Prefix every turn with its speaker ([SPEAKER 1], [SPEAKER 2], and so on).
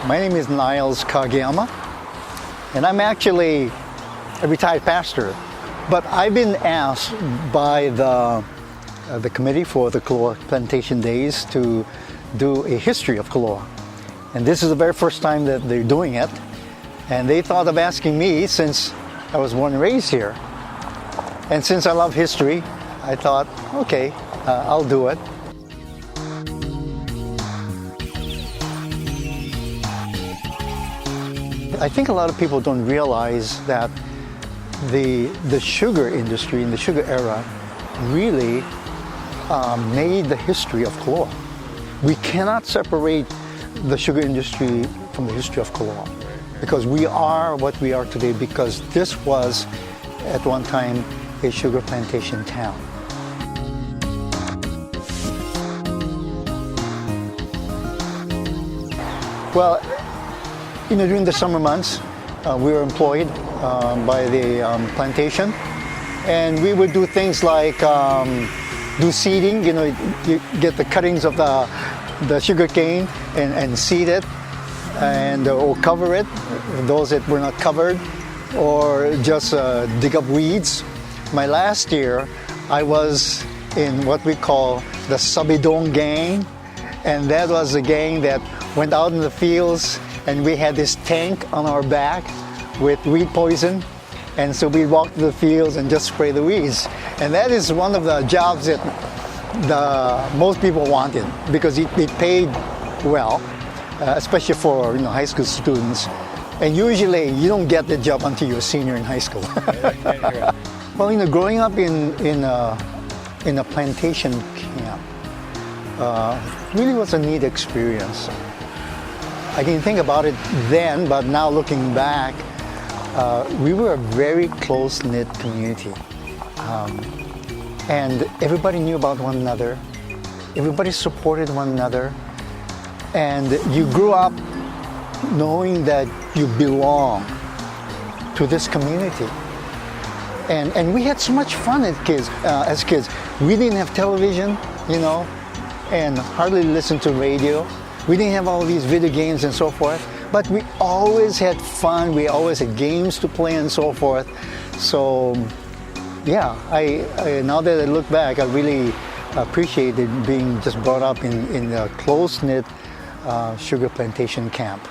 [SPEAKER 1] My name is Niles Kageyama, and I'm actually a retired pastor. But I've been asked by the committee for the Koloa Plantation Days to do a history of Koloa. And this is the very first time that they're doing it. And they thought of asking me since I was born and raised here. And since I love history, I thought, okay, I'll do it. I think a lot of people don't realize that the sugar industry in the sugar era really made the history of Koloa. We cannot separate the sugar industry from the history of Koloa because we are what we are today because this was at one time a sugar plantation town. Well, during the summer months, we were employed by the plantation, and we would do things like do seeding. You get the cuttings of the sugar cane and seed it, and or cover it. Those that were not covered, or just dig up weeds. My last year, I was in what we call the Sabidong gang, and that was a gang that went out in the fields. And we had this tank on our back with weed poison. And so we walked to the fields and just spray the weeds. And that is one of the jobs that most people wanted because it paid well, especially for high school students. And usually you don't get the job until you're a senior in high school. Well, growing up in a plantation camp really was a neat experience. I didn't think about it then, but now looking back, we were a very close-knit community. And everybody knew about one another. Everybody supported one another. And you grew up knowing that you belong to this community. And we had so much fun as kids. We didn't have television, and hardly listened to radio. We didn't have all these video games and so forth, but we always had fun. We always had games to play and so forth. So, yeah, I now that I look back, I really appreciated being just brought up in a close-knit sugar plantation camp.